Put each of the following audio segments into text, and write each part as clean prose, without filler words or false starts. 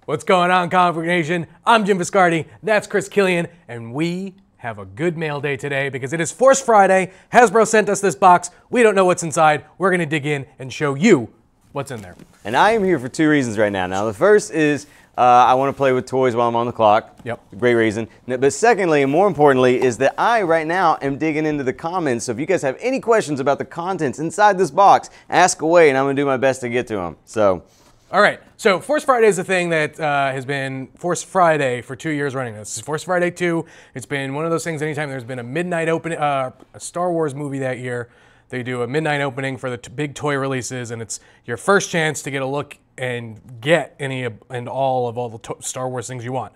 What's going on, Comicbook Nation? I'm Jim Viscardi, that's Chris Killian, and we have a good mail day today because it is Force Friday. Hasbro sent us this box. We don't know what's inside. We're going to dig in and show you what's in there. And I am here for two reasons right now. Now, the first is I want to play with toys while I'm on the clock. Yep. Great reason. But secondly, and more importantly, is that I right now am digging into the comments. So if you guys have any questions about the contents inside this box, ask away, and I'm going to do my best to get to them. So. All right, so Force Friday is a thing that has been Force Friday for 2 years running. This is Force Friday 2. It's been one of those things anytime there's been a midnight opening, a Star Wars movie that year, they do a midnight opening for the big toy releases, and it's your first chance to get a look and get any and all of the Star Wars things you want.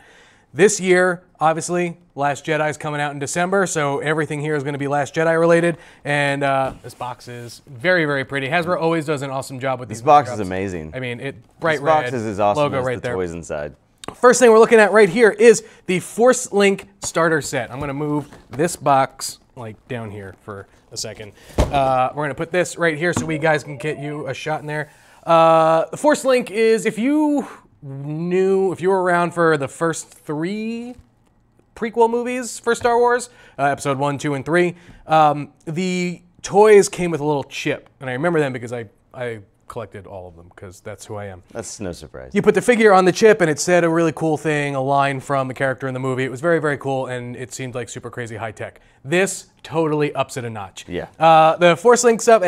This year, obviously, Last Jedi is coming out in December, so everything here is going to be Last Jedi related, and this box is very, very pretty. Hasbro always does an awesome job with these. This box is amazing. I mean, bright this red box is as awesome logo as right the there. toys inside. First thing we're looking at right here is the Force Link starter set. I'm going to move this box like down here for a second. We're going to put this right here so we guys can get you a shot in there. The Force Link is, if you were around for the first 3 prequel movies for Star Wars, episode 1, 2, and 3, the toys came with a little chip. And I remember them because I collected all of them because that's who I am. That's no surprise. You put the figure on the chip and it said a really cool thing, a line from the character in the movie. It was very, very cool, and it seemed like super crazy high tech. This totally ups it a notch. Yeah. The Force Link stuff,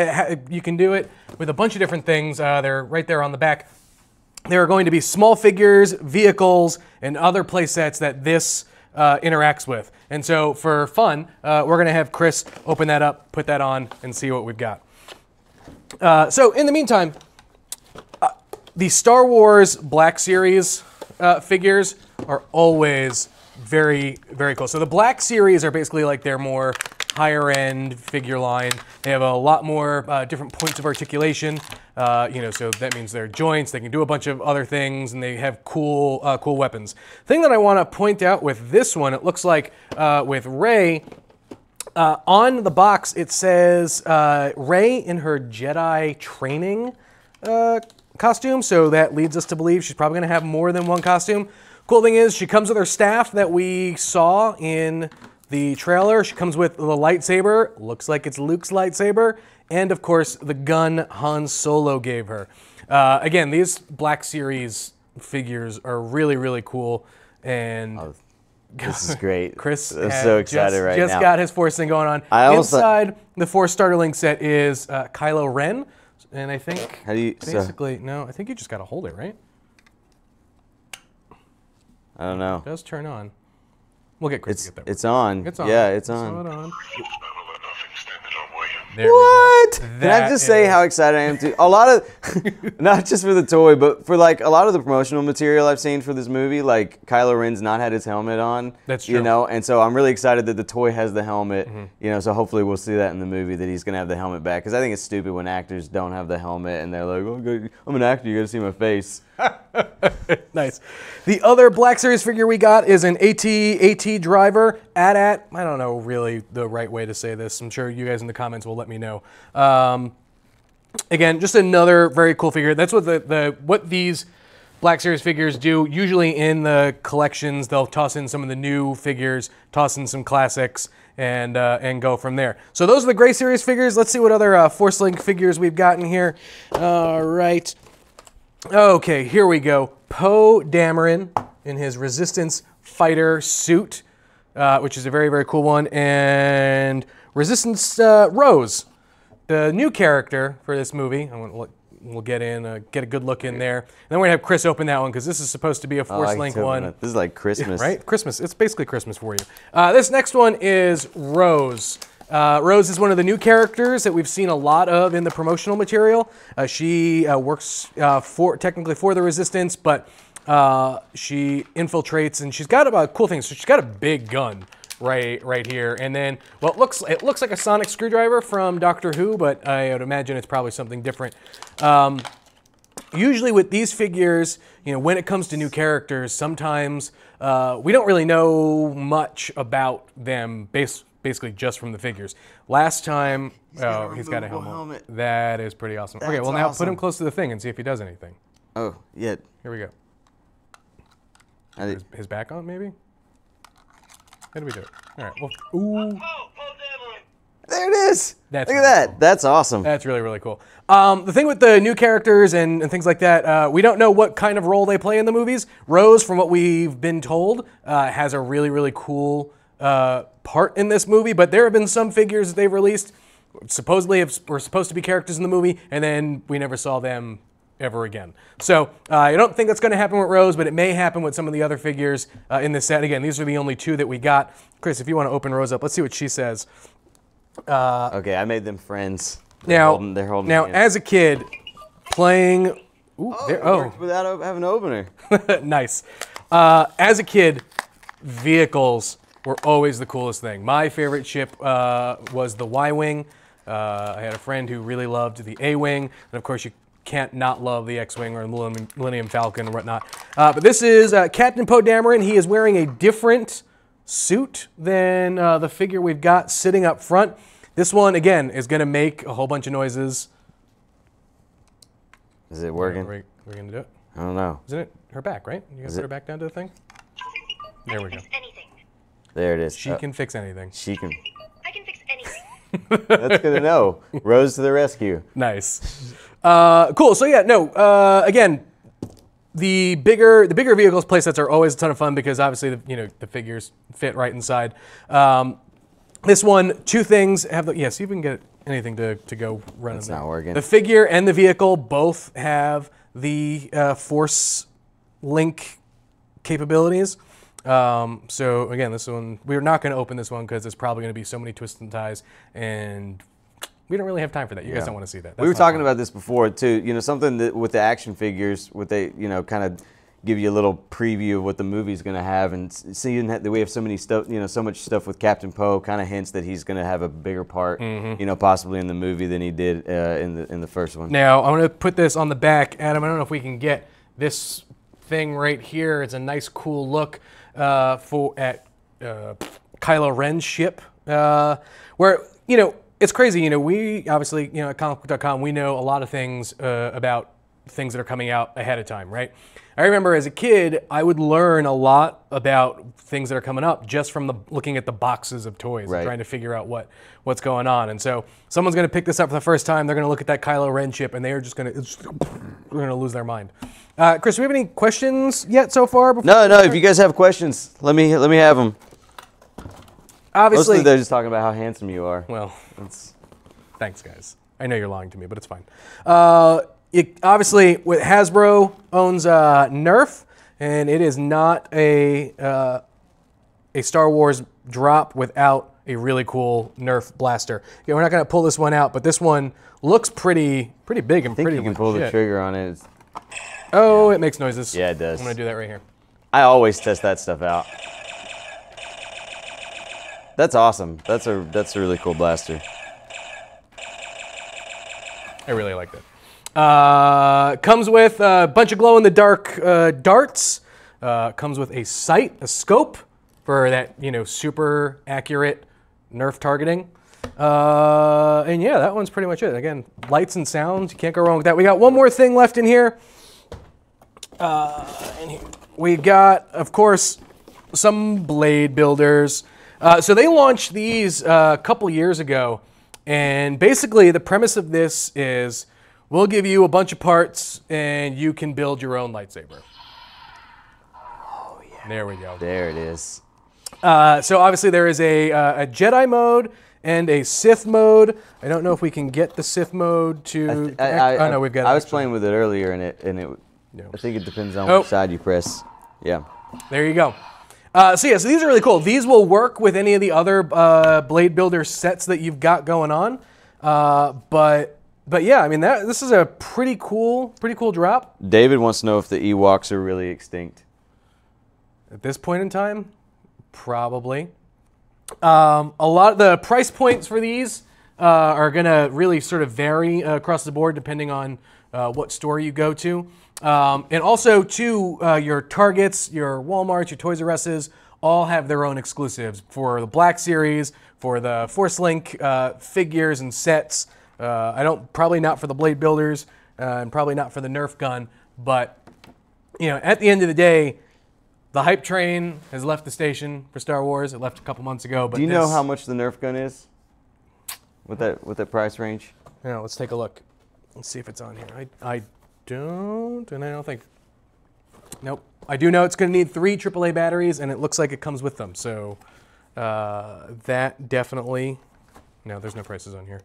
you can do it with a bunch of different things. They're right there on the back. There are going to be small figures, vehicles, and other play sets that this interacts with. And so for fun, we're going to have Chris open that up, put that on, and see what we've got. So in the meantime, the Star Wars Black Series figures are always very, very cool. So the Black Series are basically like their more higher end figure line. They have a lot more different points of articulation. So that means their joints. They can do a bunch of other things, and they have cool weapons. Thing that I want to point out with this one, it looks like with Rey. On the box, it says Rey in her Jedi training costume, so that leads us to believe she's probably going to have more than one costume. Cool thing is, she comes with her staff that we saw in the trailer. She comes with the lightsaber, looks like it's Luke's lightsaber, and of course, the gun Han Solo gave her. Again, these Black Series figures are really, really cool, and... Oh. This is great. Chris I'm so excited right now. Just got his Force thing going on. Inside the Force Starter Link set is Kylo Ren, and I think no, I think you just got to hold it, right? I don't know. It does turn on. We'll get Chris to get that. It's on. It's on. Yeah, it's on. There what? Can I just say how excited I am to a lot of, not just for the toy, but for like a lot of the promotional material I've seen for this movie. Like Kylo Ren's not had his helmet on. That's true. You know, and so I'm really excited that the toy has the helmet. You know, so hopefully we'll see that in the movie that he's gonna have the helmet back. Because I think it's stupid when actors don't have the helmet and they're like, "Oh, I'm an actor, you gotta see my face." Nice. The other Black Series figure we got is an AT driver. I don't know really the right way to say this. I'm sure you guys in the comments will let me know. Again, just another very cool figure. That's what what these Black Series figures do. Usually in the collections, they'll toss in some of the new figures, toss in some classics, and go from there. So those are the Gray Series figures. Let's see what other Force Link figures we've got in here. All right. Okay, here we go. Poe Dameron in his Resistance fighter suit, which is a very, very cool one. And Resistance Rose, the new character for this movie. We'll get a good look in there. And then we're going to have Chris open that one because this is supposed to be a Force Link one. This is like Christmas. Yeah, right? Christmas. It's basically Christmas for you. This next one is Rose. Rose is one of the new characters that we've seen a lot of in the promotional material. She works technically for the Resistance, but she infiltrates, and she's got a cool thing. So she's got a big gun right here, and then well, it looks like a sonic screwdriver from Doctor Who, but I would imagine it's probably something different. Usually with these figures, you know, when it comes to new characters, sometimes we don't really know much about them basically just from the figures. Last time, he's got a helmet. That is pretty awesome. Okay, well now put him close to the thing and see if he does anything. Oh, yeah. Here we go. his back on, maybe? How do we do it? All right. Well, ooh. There it is. Look at Really that. cool. That's awesome. That's really, really cool. The thing with the new characters and things like that, we don't know what kind of role they play in the movies. Rose, from what we've been told, has a really, really cool part in this movie, but there have been some figures that they've released supposedly were supposed to be characters in the movie, and then we never saw them ever again. So I don't think that's going to happen with Rose, but it may happen with some of the other figures in this set. Again, these are the only two that we got. Chris, if you want to open Rose up, let's see what she says. Okay, I made them friends. They're holding now hands. as a kid, playing... Ooh, It worked without having an opener. Nice. As a kid, vehicles were always the coolest thing. My favorite ship was the Y-Wing. I had a friend who really loved the A-Wing. And of course, you can't not love the X-Wing or the Millennium Falcon or whatnot. But this is Captain Poe Dameron. He is wearing a different suit than the figure we've got sitting up front. This one, again, is going to make a whole bunch of noises. Is it working? We're going to do it? I don't know. Isn't it her back, right? You got to put her back down to the thing? There we go. There it is. She can fix anything. She can. I can fix anything. That's good to know. Rose to the rescue. Nice. Cool. So yeah, no. Again, the bigger vehicles playsets are always a ton of fun because obviously the figures fit right inside. This one, two things have the see if we can get anything to go run. It's in there. not working. The figure and the vehicle both have the force link capabilities. So again, this one, we're not going to open this one because there's probably going to be so many twists and ties, and we don't really have time for that. You guys don't want to see that. We were talking about this before too. You know, something that with the action figures, what they kind of give you a little preview of what the movie's going to have, and seeing that we have so many stuff, so much stuff with Captain Poe, kind of hints that he's going to have a bigger part, possibly in the movie than he did in the first one. Now I want to put this on the back, Adam. I don't know if we can get this thing right here. It's a nice, cool look at Kylo Ren's ship, where it's crazy. We obviously at Comicbook.com we know a lot of things about things that are coming out ahead of time, right? I remember as a kid, I would learn a lot about things that are coming up just from looking at the boxes of toys and trying to figure out what's going on. And so someone's going to pick this up for the first time. They're going to look at that Kylo Ren chip, and they are just going to lose their mind. Chris, do we have any questions yet so far? No. If you guys have questions, let me have them. Obviously, mostly they're just talking about how handsome you are. Well, thanks, guys. I know you're lying to me, but it's fine. Obviously, Hasbro owns Nerf, and it is not a Star Wars drop without a really cool Nerf Blaster. Okay, we're not going to pull this one out, but this one looks pretty big and I think you can pull the trigger on it. Oh, it makes noises. Yeah, it does. I'm going to do that right here. I always test that stuff out. That's awesome. That's a really cool blaster. I really like that. Comes with a bunch of glow-in-the-dark darts. Comes with a sight, a scope for that, super accurate Nerf targeting. And yeah, that one's pretty much it. Again, lights and sounds, you can't go wrong with that. We got one more thing left in here. We got, of course, some blade builders. So they launched these a couple years ago, and basically the premise of this is we'll give you a bunch of parts and you can build your own lightsaber. Oh yeah. There we go. There it is. So obviously there is a Jedi mode and a Sith mode. I don't know if we can get the Sith mode to. Oh no, we've got. I was playing with it earlier, and it. I think it depends on which side you press. Yeah. There you go. So these are really cool. These will work with any of the other Blade Builder sets that you've got going on. But yeah, I mean this is a pretty cool drop. David wants to know if the Ewoks are really extinct. At this point in time, probably. A lot of the price points for these are going to really sort of vary across the board depending on what store you go to. And also, too, your Targets, your Walmarts, your Toys R Us's all have their own exclusives for the Black Series, for the Force Link figures and sets. Probably not for the Blade Builders, and probably not for the Nerf gun. But at the end of the day, The hype train has left the station for Star Wars. It left a couple months ago. But do you know how much the Nerf gun is? With that price range? Yeah, let's take a look. Let's see if it's on here. I don't, and I don't think. Nope. I do know it's going to need 3 AAA batteries, and it looks like it comes with them. So that definitely. No, there's no prices on here.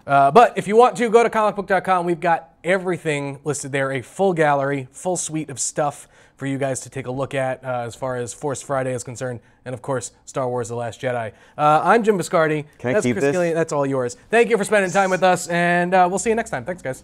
But if you want to, go to Comicbook.com. We've got everything listed there, a full gallery, full suite of stuff for you guys to take a look at as far as Force Friday is concerned, and of course, Star Wars The Last Jedi. I'm Jim Biscardi. Can I keep Chris this? Gillian. That's all yours. Thank you for spending time with us, and we'll see you next time. Thanks, guys.